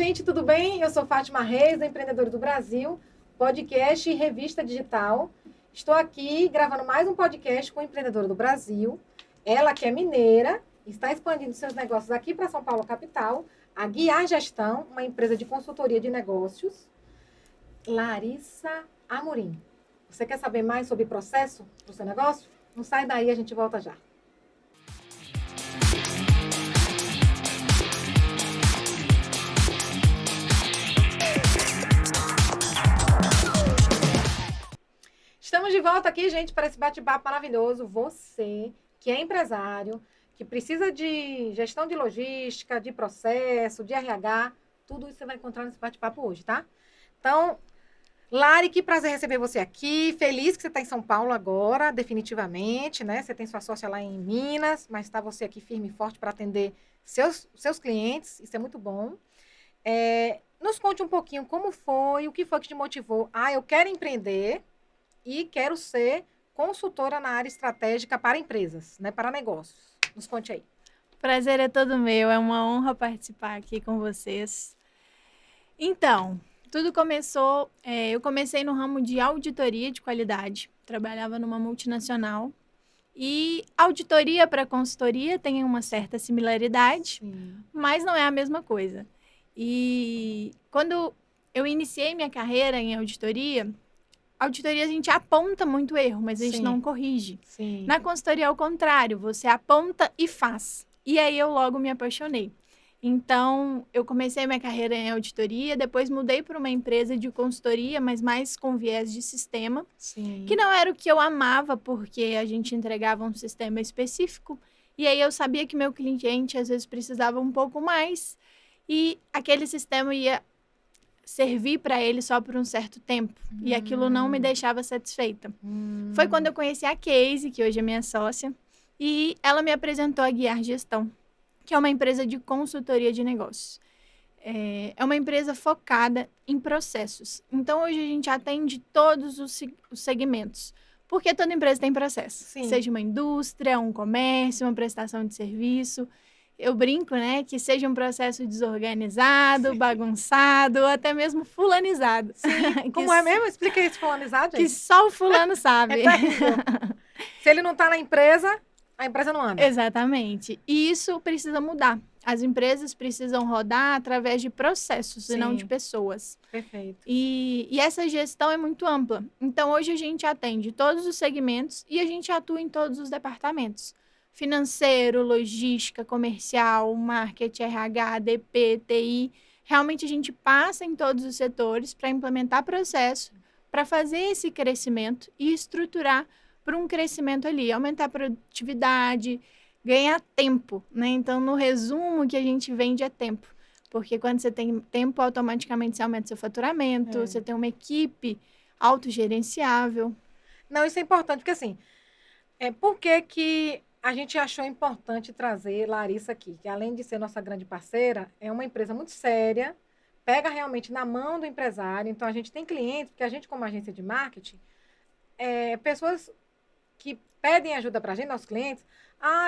gente, tudo bem? Eu sou Fátima Reis, da Empreendedores do Brasil, podcast e revista digital. Estou aqui gravando mais um podcast com a Empreendedora do Brasil. Ela que é mineira, está expandindo seus negócios aqui para São Paulo, capital, a Guiar Gestão, uma empresa de consultoria de negócios. Larissa Amorim. Você quer saber mais sobre o processo do seu negócio? Não sai daí, a gente volta já. Estamos de volta aqui, gente, para esse bate-papo maravilhoso. Você que é empresário, que precisa de gestão de logística, de processo, de RH, tudo isso você vai encontrar nesse bate-papo hoje, tá? Então, Lari, que prazer receber você aqui. Feliz que você está em São Paulo agora, definitivamente, né? Você tem sua sócia lá em Minas, mas está você aqui firme e forte para atender seus clientes. Isso é muito bom. Nos conte um pouquinho como foi, o que foi que te motivou. Eu quero empreender e quero ser consultora na área estratégica para empresas, né? Para negócios. Nos conte aí. Prazer é todo meu, é uma honra participar aqui com vocês. Então, tudo começou, eu comecei no ramo de auditoria de qualidade, trabalhava numa multinacional e auditoria para consultoria tem uma certa similaridade, mas não é a mesma coisa. E quando eu iniciei minha carreira em auditoria a gente aponta muito erro, mas a gente não corrige. Sim. Na consultoria, ao contrário, você aponta e faz. E aí eu logo me apaixonei. Então, eu comecei minha carreira em auditoria, depois mudei para uma empresa de consultoria, mas mais com viés de sistema, que não era o que eu amava, porque a gente entregava um sistema específico, e aí eu sabia que meu cliente às vezes precisava um pouco mais, e aquele sistema ia servir para ele só por um certo tempo. E aquilo não me deixava satisfeita. Foi quando eu conheci a Casey, que hoje é minha sócia, e ela me apresentou a Guiar Gestão, que é uma empresa de consultoria de negócios. É uma empresa focada em processos. Então, hoje a gente atende todos os segmentos. Porque toda empresa tem processo. Sim. Seja uma indústria, um comércio, uma prestação de serviço. Eu brinco, né, que seja um processo desorganizado, bagunçado, ou até mesmo fulanizado. Sim. Como é mesmo? Explica isso, fulanizado, gente. Que só o fulano sabe. Se ele não está na empresa, a empresa não anda. Exatamente. E isso precisa mudar. As empresas precisam rodar através de processos e não de pessoas. Perfeito. E essa gestão é muito ampla. Então, hoje a gente atende todos os segmentos e a gente atua em todos os departamentos. Financeiro, logística, comercial, marketing, RH, DP, TI. Realmente a gente passa em todos os setores para implementar processo, para fazer esse crescimento e estruturar para um crescimento ali, aumentar a produtividade, ganhar tempo, né? Então, no resumo, o que a gente vende é tempo. Porque quando você tem tempo, automaticamente você aumenta seu faturamento, você tem uma equipe autogerenciável. Não, isso é importante, porque assim, por que a gente achou importante trazer Larissa aqui, que além de ser nossa grande parceira, é uma empresa muito séria, pega realmente na mão do empresário. Então, a gente tem clientes, porque a gente, como agência de marketing, pessoas que pedem ajuda para a gente, nossos clientes,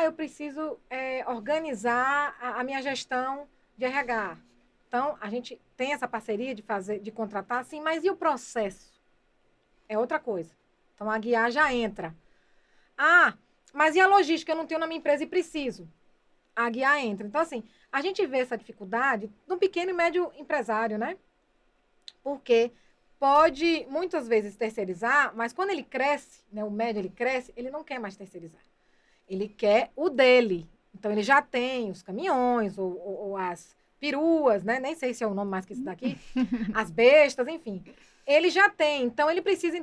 eu preciso organizar a minha gestão de RH. Então, a gente tem essa parceria de contratar, sim, mas e o processo? É outra coisa. Então, a Guiar já entra. Mas e a logística? Eu não tenho na minha empresa e preciso. A Guiar entra. Então, assim, a gente vê essa dificuldade no pequeno e médio empresário, né? Porque pode, muitas vezes, terceirizar, mas quando ele cresce, né, o médio ele cresce, ele não quer mais terceirizar. Ele quer o dele. Então, ele já tem os caminhões ou as peruas, né? Nem sei se é o nome mais que esse daqui. As bestas, enfim. Ele já tem. Então, ele precisa,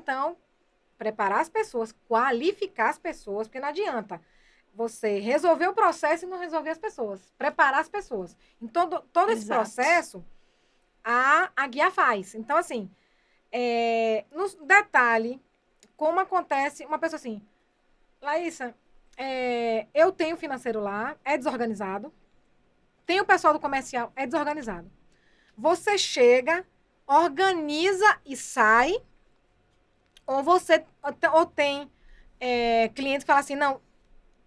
preparar as pessoas, qualificar as pessoas, porque não adianta você resolver o processo e não resolver as pessoas. Preparar as pessoas. Então, todo esse processo, a Guiar faz. Então, assim, no detalhe, como acontece uma pessoa assim, Larissa, eu tenho financeiro lá, é desorganizado. Tem o pessoal do comercial, é desorganizado. Você chega, organiza e sai, ou tem cliente que fala assim, não,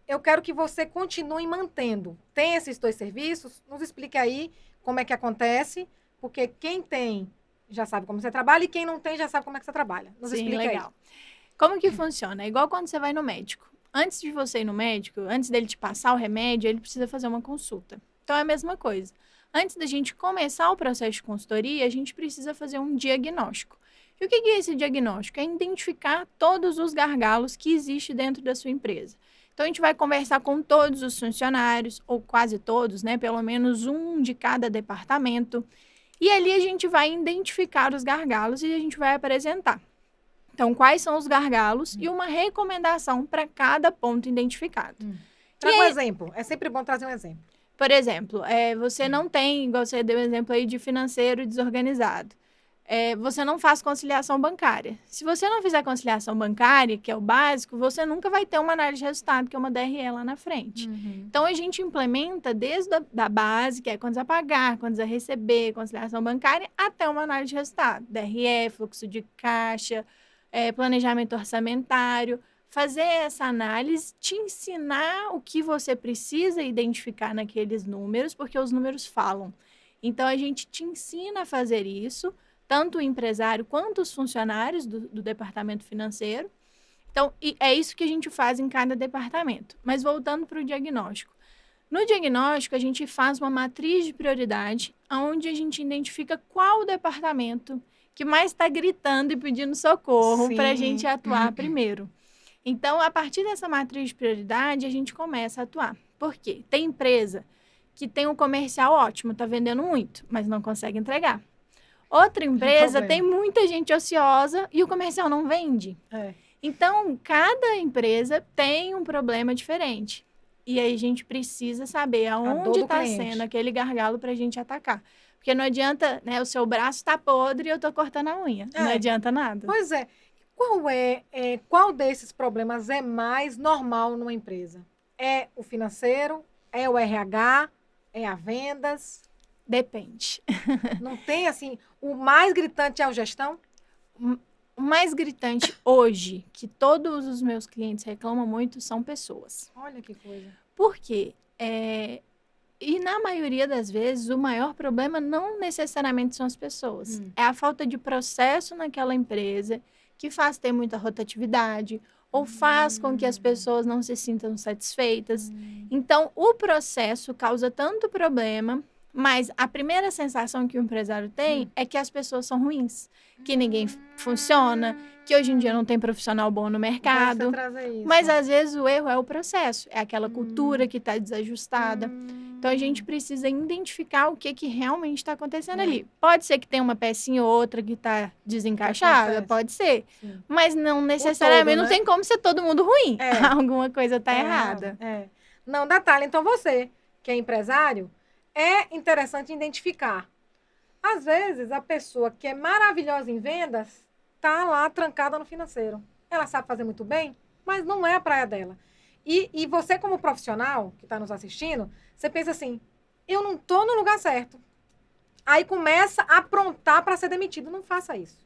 eu quero que você continue mantendo. Tem esses dois serviços, nos explique aí como é que acontece, Porque quem tem já sabe como você trabalha e quem não tem já sabe como é que você trabalha. Nos Sim, explica legal. Como que funciona? É igual quando você vai no médico. Antes de você ir no médico, antes dele te passar o remédio, ele precisa fazer uma consulta. Então é a mesma coisa. Antes da gente começar o processo de consultoria, a gente precisa fazer um diagnóstico. E o que é esse diagnóstico? É identificar todos os gargalos que existem dentro da sua empresa. Então a gente vai conversar com todos os funcionários, ou quase todos, né? Pelo menos um de cada departamento. E ali a gente vai identificar os gargalos e a gente vai apresentar. Então, quais são os gargalos e uma recomendação para cada ponto identificado. Traga um exemplo. É sempre bom trazer um exemplo. Por exemplo, você não tem, igual você deu um exemplo aí de financeiro desorganizado. Você não faz conciliação bancária. Se você não fizer conciliação bancária, que é o básico, você nunca vai ter uma análise de resultado, que é uma DRE lá na frente. Então, a gente implementa desde da base, que é quantos a pagar, quantos a receber, conciliação bancária, até uma análise de resultado. DRE, fluxo de caixa, planejamento orçamentário. Fazer essa análise, te ensinar o que você precisa identificar naqueles números, porque os números falam. Então, a gente te ensina a fazer isso, tanto o empresário quanto os funcionários do departamento financeiro. Então, é isso que a gente faz em cada departamento. Mas voltando para o diagnóstico. No diagnóstico, a gente faz uma matriz de prioridade, onde a gente identifica qual o departamento que mais está gritando e pedindo socorro para a gente atuar primeiro. Então, a partir dessa matriz de prioridade, a gente começa a atuar. Por quê? Tem empresa que tem um comercial ótimo, está vendendo muito, mas não consegue entregar. Outra empresa tem muita gente ociosa e o comercial não vende. Então, cada empresa tem um problema diferente. E aí a gente precisa saber aonde está sendo aquele gargalo para a gente atacar. Porque não adianta, né? O seu braço está podre e eu estou cortando a unha. Não adianta nada. Pois é. Qual desses problemas é mais normal numa empresa? É o financeiro? É o RH? É a vendas? Depende. Não tem, assim, o mais gritante é a gestão? O mais gritante hoje, que todos os meus clientes reclamam muito, são pessoas. Olha que coisa. Por quê? E na maioria das vezes, o maior problema não necessariamente são as pessoas. É a falta de processo naquela empresa, que faz ter muita rotatividade, ou faz com que as pessoas não se sintam satisfeitas. Então, o processo causa tanto problema, mas a primeira sensação que o empresário tem é que as pessoas são ruins, que ninguém funciona, que hoje em dia não tem profissional bom no mercado. Mas, às vezes, o erro é o processo, é aquela cultura que está desajustada. Então, a gente precisa identificar o que realmente está acontecendo ali. Pode ser que tenha uma pecinha ou outra que está desencaixada, pode ser. Sim. Mas não necessariamente, não tem como ser todo mundo ruim. Alguma coisa está errada. Não, detalhe, então você, que é empresário, é interessante identificar. Às vezes, a pessoa que é maravilhosa em vendas está lá trancada no financeiro. Ela sabe fazer muito bem, mas não é a praia dela. E você, como profissional que está nos assistindo, você pensa assim, eu não estou no lugar certo. Aí começa a aprontar para ser demitido. Não faça isso.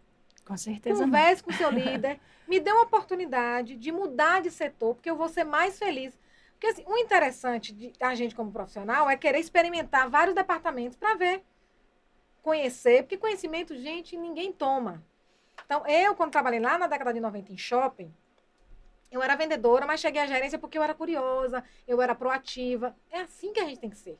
Com certeza Converse com o seu líder, me dê uma oportunidade de mudar de setor, porque eu vou ser mais feliz. Porque assim, o interessante da gente como profissional é querer experimentar vários departamentos para ver, conhecer, porque conhecimento, gente, ninguém toma. Então, quando trabalhei lá na década de 90 em shopping, eu era vendedora, mas cheguei à gerência porque eu era curiosa, eu era proativa. É assim que a gente tem que ser.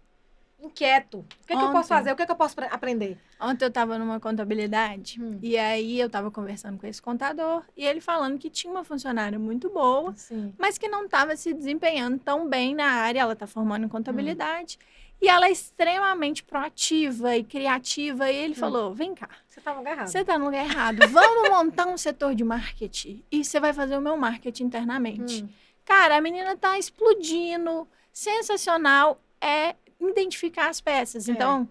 Inquieto. O que eu posso fazer? O que eu posso aprender? Ontem eu estava numa contabilidade e aí eu estava conversando com esse contador e ele falando que tinha uma funcionária muito boa, mas que não estava se desempenhando tão bem na área. Ela está formando em contabilidade e ela é extremamente proativa e criativa. E ele falou, vem cá. Você está no lugar errado. Você está no lugar errado. Vamos montar um setor de marketing e você vai fazer o meu marketing internamente. Cara, a menina está explodindo, sensacional, identificar as peças. Então,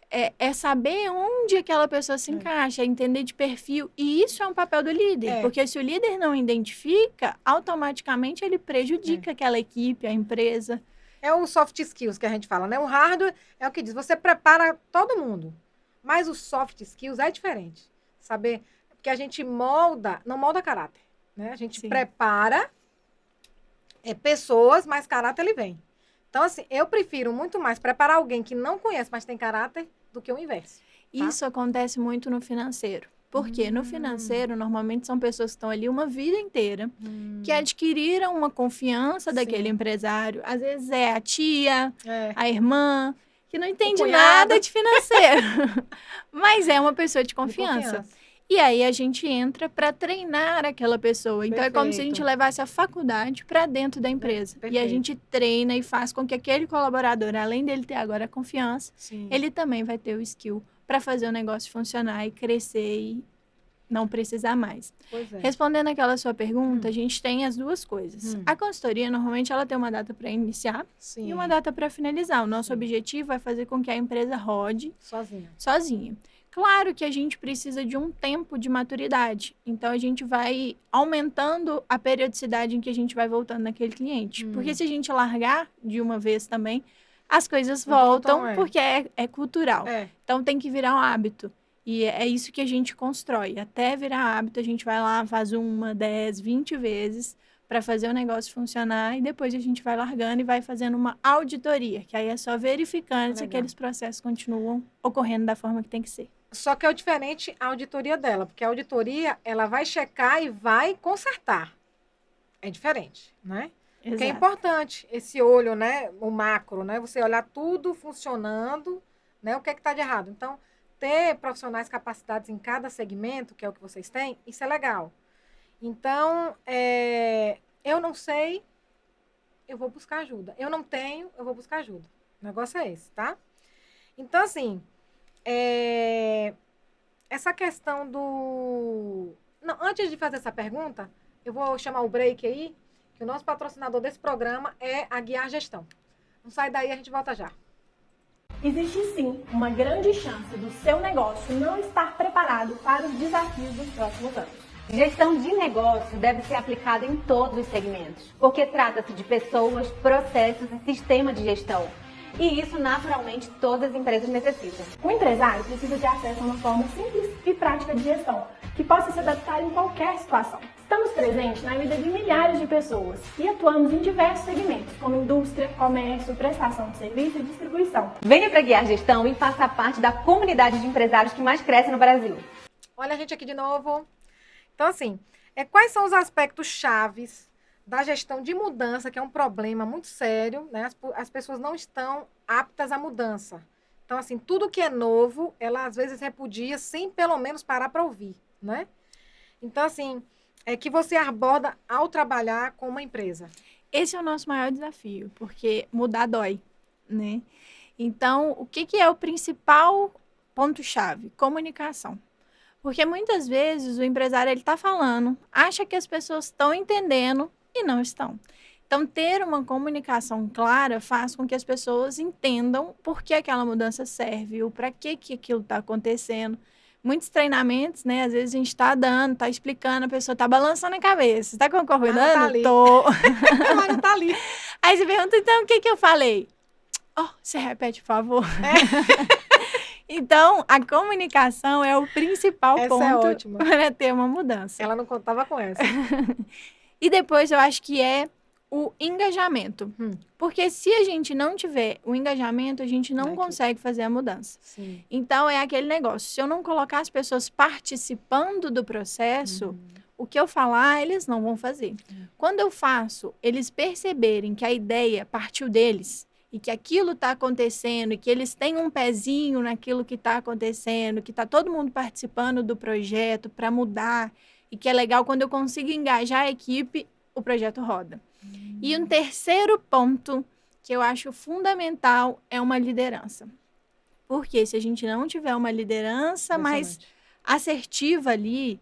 é saber onde aquela pessoa se encaixa, entender de perfil. E isso é um papel do líder. Porque se o líder não identifica, automaticamente ele prejudica aquela equipe, a empresa. É o soft skills que a gente fala, né? O hardware é o que diz, você prepara todo mundo. Mas o soft skills é diferente. Saber, porque a gente não molda caráter. Né? A gente prepara pessoas, mas caráter ele vem. Então, assim, eu prefiro muito mais preparar alguém que não conhece, mas tem caráter, do que o inverso. Isso acontece muito no financeiro. Porque no financeiro, normalmente são pessoas que estão ali uma vida inteira, que adquiriram uma confiança daquele empresário. Às vezes é a tia, a irmã, que não entende nada de financeiro, mas é uma pessoa de confiança. E aí a gente entra para treinar aquela pessoa. Então é como se a gente levasse a faculdade para dentro da empresa. E a gente treina e faz com que aquele colaborador, além dele ter agora a confiança, ele também vai ter o skill para fazer o negócio funcionar e crescer e não precisar mais. Respondendo aquela sua pergunta, a gente tem as duas coisas. A consultoria, normalmente, ela tem uma data para iniciar e uma data para finalizar. O nosso objetivo é fazer com que a empresa rode sozinha. Claro que a gente precisa de um tempo de maturidade. Então, a gente vai aumentando a periodicidade em que a gente vai voltando naquele cliente. Porque se a gente largar de uma vez também, as coisas voltam porque é cultural. Então, tem que virar um hábito. E é isso que a gente constrói. Até virar hábito, a gente vai lá, faz 1, 10, 20 vezes para fazer o negócio funcionar. E depois a gente vai largando e vai fazendo uma auditoria. Que aí é só verificando se aqueles processos continuam ocorrendo da forma que tem que ser. Só que é diferente a auditoria dela. Porque a auditoria, ela vai checar e vai consertar. É diferente, né? Porque é importante esse olho, né? O macro, né? Você olhar tudo funcionando, né? O que é que está de errado. Então, ter profissionais capacitados em cada segmento, que é o que vocês têm, isso é legal. Então, eu não sei, eu vou buscar ajuda. Eu não tenho, eu vou buscar ajuda. O negócio é esse, tá? Então, assim, essa questão do... Não, antes de fazer essa pergunta, eu vou chamar o break aí, que o nosso patrocinador desse programa é a Guiar Gestão. Não sai daí, a gente volta já. Existe sim uma grande chance do seu negócio não estar preparado para os desafios dos próximos anos. Gestão de negócio deve ser aplicada em todos os segmentos, porque trata-se de pessoas, processos e sistema de gestão. E isso, naturalmente, todas as empresas necessitam. O empresário precisa de acesso a uma forma simples e prática de gestão, que possa se adaptar em qualquer situação. Estamos presentes na vida de milhares de pessoas e atuamos em diversos segmentos, como indústria, comércio, prestação de serviço e distribuição. Venha para Guiar Gestão e faça parte da comunidade de empresários que mais cresce no Brasil. Olha a gente aqui de novo. Então, assim, quais são os aspectos chaves da gestão de mudança, que é um problema muito sério, né? As pessoas não estão aptas à mudança. Então, assim, tudo que é novo, ela às vezes repudia sem pelo menos parar para ouvir, né? Então, assim, que você aborda ao trabalhar com uma empresa? Esse é o nosso maior desafio, porque mudar dói, né? Então, o que é o principal ponto-chave? Comunicação. Porque muitas vezes o empresário ele está falando, acha que as pessoas estão entendendo e não estão. Então, ter uma comunicação clara faz com que as pessoas entendam por que aquela mudança serve, ou para que aquilo está acontecendo. Muitos treinamentos, né? Às vezes a gente está dando, está explicando, a pessoa está balançando a cabeça. Está concordando? Tá ali. Tô. Mas não tá ali. Aí você pergunta, então, o que eu falei? Você repete, por favor. Então, a comunicação é o principal ponto para ter uma mudança. Ela não contava com essa. E depois eu acho que é o engajamento. Porque se a gente não tiver o engajamento, a gente não consegue fazer a mudança. Sim. Então, é aquele negócio. Se eu não colocar as pessoas participando do processo, o que eu falar, eles não vão fazer. Quando eu faço, eles perceberem que a ideia partiu deles, e que aquilo está acontecendo, e que eles têm um pezinho naquilo que está acontecendo, que está todo mundo participando do projeto para mudar, e que é legal quando eu consigo engajar a equipe, o projeto roda. E um terceiro ponto que eu acho fundamental é uma liderança. Porque se a gente não tiver uma liderança mais assertiva ali,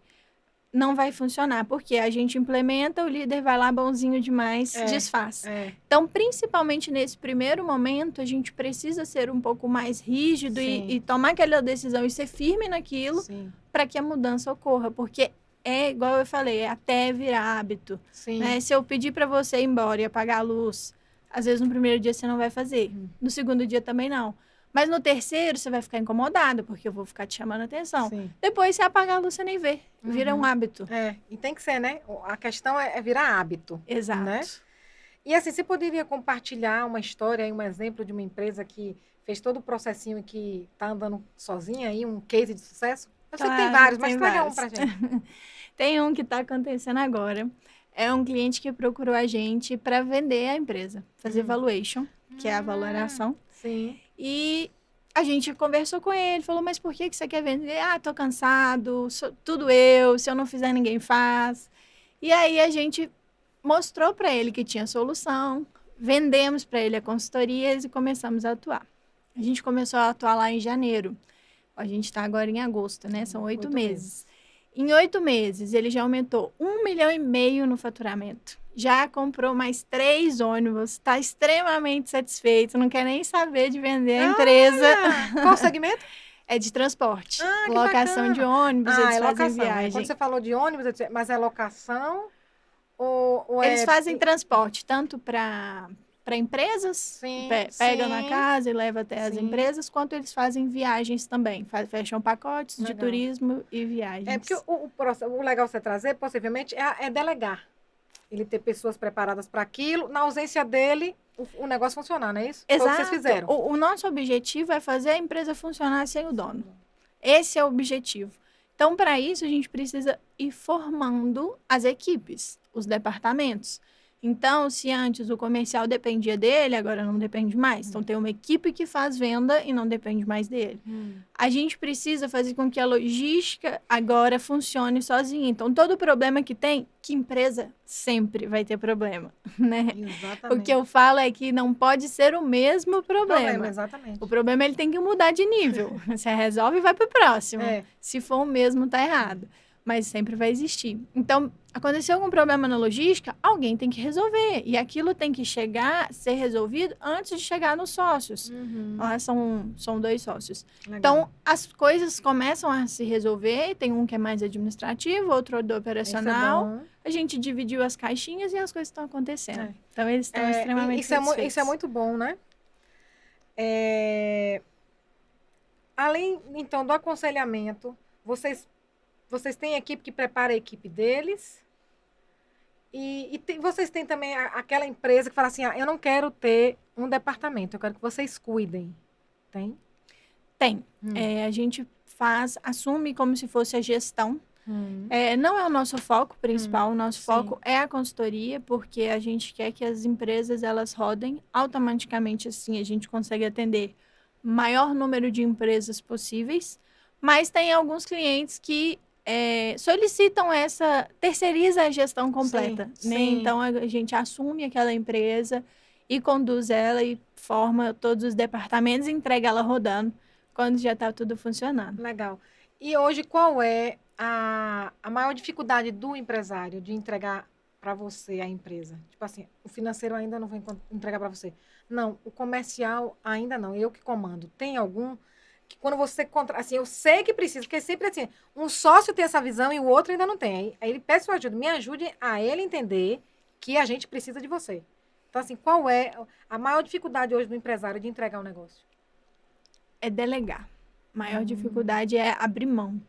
não vai funcionar, porque a gente implementa, o líder vai lá bonzinho demais, desfaz. Então, principalmente nesse primeiro momento, a gente precisa ser um pouco mais rígido e tomar aquela decisão e ser firme naquilo para que a mudança ocorra, porque é igual eu falei, é até virar hábito. Né? Se eu pedir para você ir embora e apagar a luz, às vezes no primeiro dia você não vai fazer, no segundo dia também não. Mas no terceiro, você vai ficar incomodado, porque eu vou ficar te chamando a atenção. Depois, você apagar a luz, você nem vê. Vira um hábito. E tem que ser, né? A questão é virar hábito. Exato. Né? E assim, você poderia compartilhar uma história aí, um exemplo de uma empresa que fez todo o processinho e que está andando sozinha aí, um case de sucesso? Eu sei que tem Claro, vários, mas tem traga um vários. pra gente. Tem um que está acontecendo agora. É um cliente que procurou a gente para vender a empresa, fazer valuation, que é a valoração. Sim. E a gente conversou com ele, falou, mas por que você quer vender? Ah, tô cansado, tudo eu, se eu não fizer, ninguém faz. E aí a gente mostrou para ele que tinha solução, vendemos para ele a consultoria e começamos a atuar. A gente começou a atuar lá em janeiro. A gente está agora em agosto, né? São 8 meses. Em 8 meses, ele já aumentou 1,5 milhão no faturamento. Já comprou mais 3 ônibus, está extremamente satisfeito, não quer nem saber de vender a empresa. Qual o segmento? É de transporte. Que Locação bacana. de ônibus, eles é fazem locação. viagem. Quando você falou de ônibus, mas é locação ou Eles é... fazem transporte tanto para empresas, Sim, pegam sim. na casa e levam até as Sim. empresas, quanto eles fazem viagens também. Fecham pacotes de Legal. turismo e viagens. É porque o legal você trazer, possivelmente, é delegar. Ele ter pessoas preparadas para aquilo. Na ausência dele, o negócio funcionar, não é isso? Exato. Foi o que vocês fizeram. O nosso objetivo é fazer a empresa funcionar sem o dono. Esse é o objetivo. Então, para isso, a gente precisa ir formando as equipes, os departamentos. Então, se antes o comercial dependia dele, agora não depende mais. Então, tem uma equipe que faz venda e não depende mais dele. A gente precisa fazer com que a logística agora funcione sozinha. Então, todo problema que tem, que empresa sempre vai ter problema, né? Exatamente. O que eu falo é que não pode ser o mesmo problema. Exatamente. O problema ele tem que mudar de nível. Você resolve e vai para o próximo. Se for o mesmo, tá errado. Mas sempre vai existir. Então, aconteceu algum problema na logística, alguém tem que resolver. E aquilo tem que ser resolvido antes de chegar nos sócios. Lá são 2 sócios. Legal. Então, as coisas começam a se resolver. Tem um que é mais administrativo, outro do operacional. Isso é bom. A gente dividiu as caixinhas e as coisas estão acontecendo. Então, eles estão extremamente satisfeitos. Isso é muito bom, né? Além, então, do aconselhamento, vocês têm equipe que prepara a equipe deles? E vocês têm também aquela empresa que fala assim, eu não quero ter um departamento, eu quero que vocês cuidem. Tem? Tem. A gente assume como se fosse a gestão. Não é o nosso foco principal, o nosso foco é a consultoria, porque a gente quer que as empresas elas rodem automaticamente, assim a gente consegue atender maior número de empresas possíveis, mas tem alguns clientes que solicitam terceiriza a gestão completa, né? Sim. Então, a gente assume aquela empresa e conduz ela e forma todos os departamentos e entrega ela rodando quando já está tudo funcionando. Legal. E hoje, qual é a maior dificuldade do empresário de entregar para você a empresa? Tipo assim, o financeiro ainda não vai entregar para você. Não, o comercial ainda não, eu que comando. Tem algum... que quando você assim, eu sei que precisa, porque sempre assim, um sócio tem essa visão e o outro ainda não tem. Aí ele pede sua ajuda, me ajude a ele entender que a gente precisa de você. Então, assim, qual é a maior dificuldade hoje do empresário de entregar um negócio? É delegar. A maior dificuldade é abrir mão,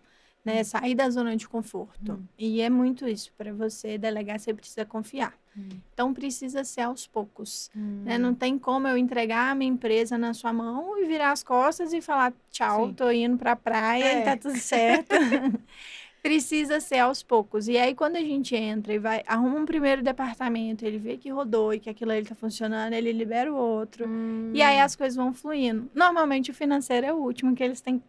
né? Sair da zona de conforto. E é muito isso. Para você delegar, você precisa confiar. Então, precisa ser aos poucos. Né? Não tem como eu entregar a minha empresa na sua mão e virar as costas e falar tchau, Sim. tô indo pra praia e tá tudo certo. Precisa ser aos poucos. E aí, quando a gente entra e arruma um primeiro departamento, ele vê que rodou e que aquilo ali tá funcionando, ele libera o outro. E aí, as coisas vão fluindo. Normalmente, o financeiro é o último que eles têm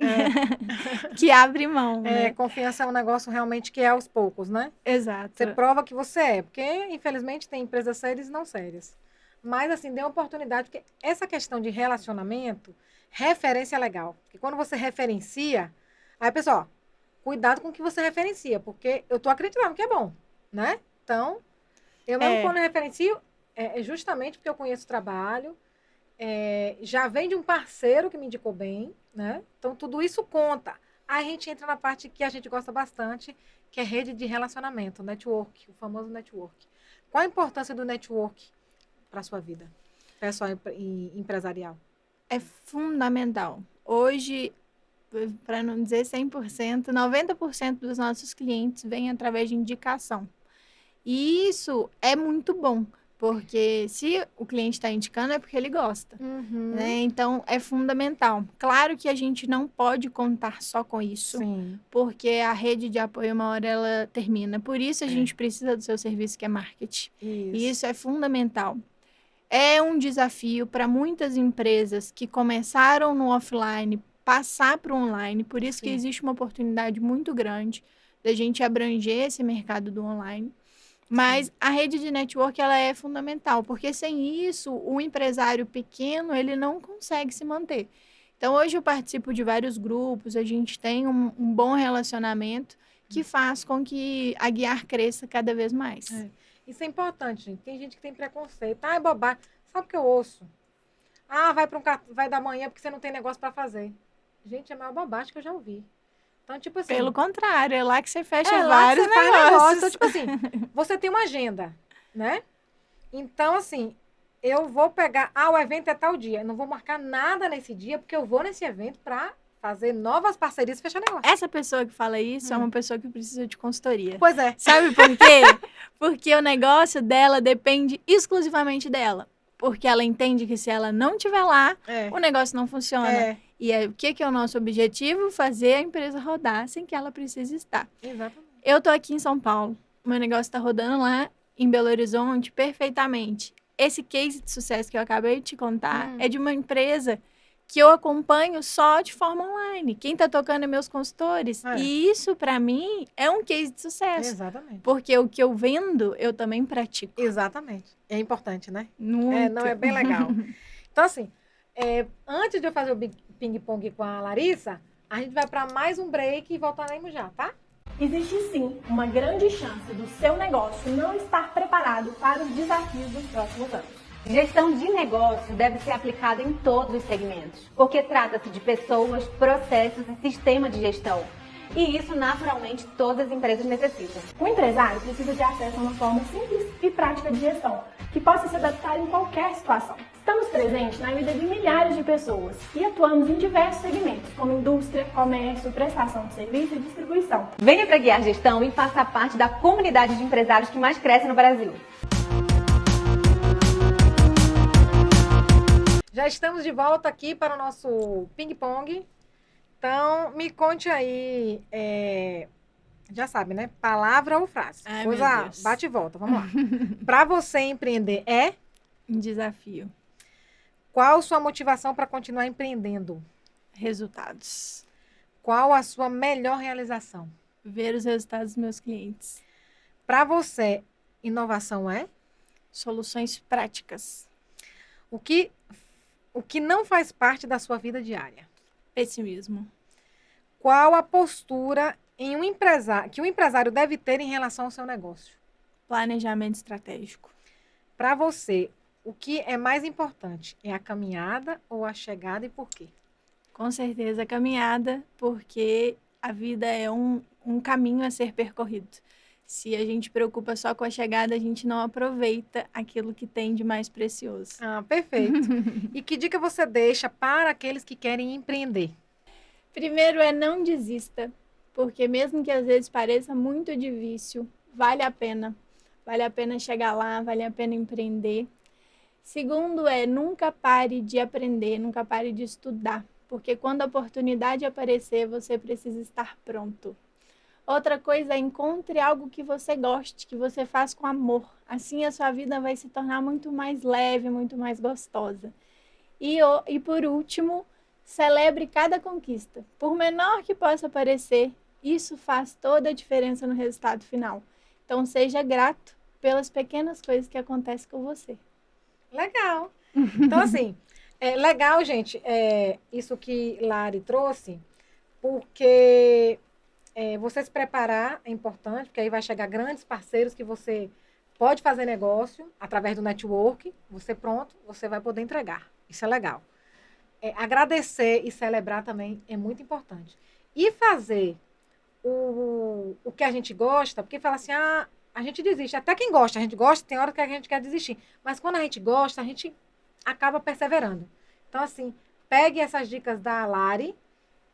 que abre mão, né? Confiança é um negócio realmente que é aos poucos, né? Exato. Você prova que você é, porque, infelizmente, tem empresas sérias e não sérias. Mas, assim, dê uma oportunidade, porque essa questão de relacionamento, referência é legal. Porque quando você referencia, aí, pessoal, cuidado com o que você referencia, porque eu tô acreditando que é bom, né? Então, eu mesmo quando referencio, é justamente porque eu conheço o trabalho, já vem de um parceiro que me indicou bem, né? Então, tudo isso conta. Aí a gente entra na parte que a gente gosta bastante, que é rede de relacionamento, network, o famoso network. Qual a importância do network para a sua vida pessoal e empresarial? É fundamental. Hoje, para não dizer 100%, 90% dos nossos clientes vêm através de indicação. E isso é muito bom, Porque se o cliente está indicando é porque ele gosta. Uhum. Né? Então, é fundamental. Claro que a gente não pode contar só com isso, Sim. porque a rede de apoio, uma hora ela termina. Por isso, a gente precisa do seu serviço, que é marketing. E isso é fundamental. É um desafio para muitas empresas que começaram no offline passar para o online. Por isso que Sim. existe uma oportunidade muito grande da gente abranger esse mercado do online. Mas a rede de network, ela é fundamental, porque sem isso, o empresário pequeno, ele não consegue se manter. Então, hoje eu participo de vários grupos, a gente tem um bom relacionamento que faz com que a Guiar cresça cada vez mais. Isso é importante, gente. Tem gente que tem preconceito. Ah, é bobagem. Sabe o que eu ouço? Ah, vai da manhã porque você não tem negócio para fazer. Gente, é a maior bobagem que eu já ouvi. Então, tipo assim... Pelo contrário, é lá que você fecha lá vários que você faz negócios. negócio. Então, tipo assim, você tem uma agenda, né? Então, assim, eu vou pegar... Ah, o evento é tal dia. Eu não vou marcar nada nesse dia, porque eu vou nesse evento para fazer novas parcerias e fechar negócio. Essa pessoa que fala isso é uma pessoa que precisa de consultoria. Pois é. Sabe por quê? Porque o negócio dela depende exclusivamente dela. Porque ela entende que se ela não estiver lá, o negócio não funciona. E aí, o que é o nosso objetivo? Fazer a empresa rodar sem que ela precise estar. Exatamente. Eu tô aqui em São Paulo. O meu negócio está rodando lá em Belo Horizonte perfeitamente. Esse case de sucesso que eu acabei de te contar é de uma empresa que eu acompanho só de forma online. Quem tá tocando é meus consultores. E isso, para mim, é um case de sucesso. Exatamente. Porque o que eu vendo, eu também pratico. Exatamente. É importante, né? Muito. Não, é bem legal. Então, assim, antes de eu fazer o ping-pong com a Larissa, a gente vai para mais um break e voltaremos já, tá? Existe sim uma grande chance do seu negócio não estar preparado para os desafios dos próximos anos. Gestão de negócio deve ser aplicada em todos os segmentos, porque trata-se de pessoas, processos e sistema de gestão. E isso, naturalmente, todas as empresas necessitam. O empresário precisa de acesso a uma forma simples e prática de gestão, que possa se adaptar em qualquer situação. Estamos presentes na vida de milhares de pessoas e atuamos em diversos segmentos, como indústria, comércio, prestação de serviço e distribuição. Venha para Guiar Gestão e faça parte da comunidade de empresários que mais cresce no Brasil. Já estamos de volta aqui para o nosso ping-pong. Então, me conte aí, já sabe, né? Palavra ou frase. Ai, Coisa bate e volta, vamos lá. Para você empreender um desafio. Qual sua motivação para continuar empreendendo? Resultados. Qual a sua melhor realização? Ver os resultados dos meus clientes. Para você, inovação é? Soluções práticas. O que não faz parte da sua vida diária? Pessimismo. Qual a postura que um empresário deve ter em relação ao seu negócio? Planejamento estratégico. Para você, o que é mais importante? É a caminhada ou a chegada e por quê? Com certeza a caminhada, porque a vida é um caminho a ser percorrido. Se a gente preocupa só com a chegada, a gente não aproveita aquilo que tem de mais precioso. Ah, perfeito. E que dica você deixa para aqueles que querem empreender? Primeiro é não desista, porque mesmo que às vezes pareça muito difícil, vale a pena. Vale a pena chegar lá, vale a pena empreender. Segundo é nunca pare de aprender, nunca pare de estudar, porque quando a oportunidade aparecer, você precisa estar pronto. Outra coisa é encontre algo que você goste, que você faz com amor. Assim a sua vida vai se tornar muito mais leve, muito mais gostosa. E por último, celebre cada conquista. Por menor que possa parecer, isso faz toda a diferença no resultado final. Então seja grato pelas pequenas coisas que acontecem com você. Legal. Então, assim, legal, gente, isso que Lari trouxe, porque... você se preparar é importante, porque aí vai chegar grandes parceiros que você pode fazer negócio através do network. Você pronto, você vai poder entregar. Isso é legal. Agradecer e celebrar também é muito importante. E fazer o que a gente gosta, porque fala assim, a gente desiste. Até quem gosta, a gente gosta, tem hora que a gente quer desistir. Mas quando a gente gosta, a gente acaba perseverando. Então, assim, pegue essas dicas da Lari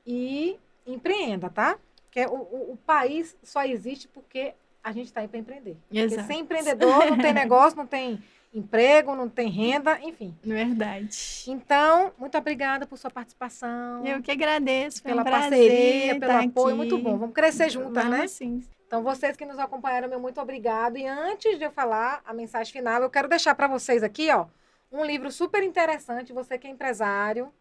e empreenda, tá? Porque o país só existe porque a gente está aí para empreender. Exato. Porque sem empreendedor não tem negócio, não tem emprego, não tem renda, enfim. Verdade. Então, muito obrigada por sua participação. Eu que agradeço, foi pela um prazer parceria, pelo estar apoio, aqui. muito bom. Vamos crescer juntas, Vamos né? sim. Então, vocês que nos acompanharam, meu muito obrigado. E antes de eu falar a mensagem final, eu quero deixar para vocês aqui, ó, um livro super interessante, você que é empresário,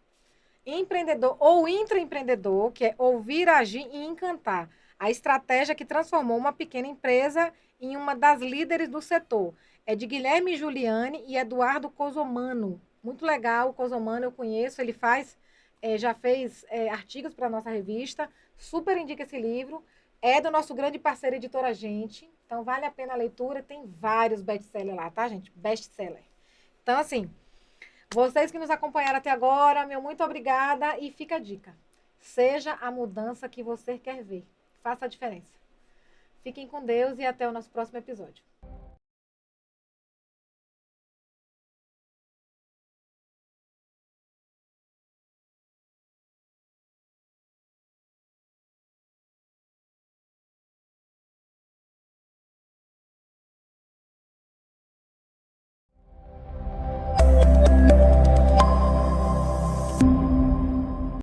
empreendedor ou intraempreendedor, que é Ouvir, Agir e Encantar. A estratégia que transformou uma pequena empresa em uma das líderes do setor. É de Guilherme Giuliani e Eduardo Cosomano. Muito legal, o Cosomano eu conheço, ele já fez artigos para a nossa revista. Super indica esse livro. É do nosso grande parceiro Editora Gente. Então, vale a pena a leitura. Tem vários best-sellers lá, tá, gente? Best-seller. Então, assim, vocês que nos acompanharam até agora, meu muito obrigada. E fica a dica. Seja a mudança que você quer ver. Faça a diferença. Fiquem com Deus e até o nosso próximo episódio.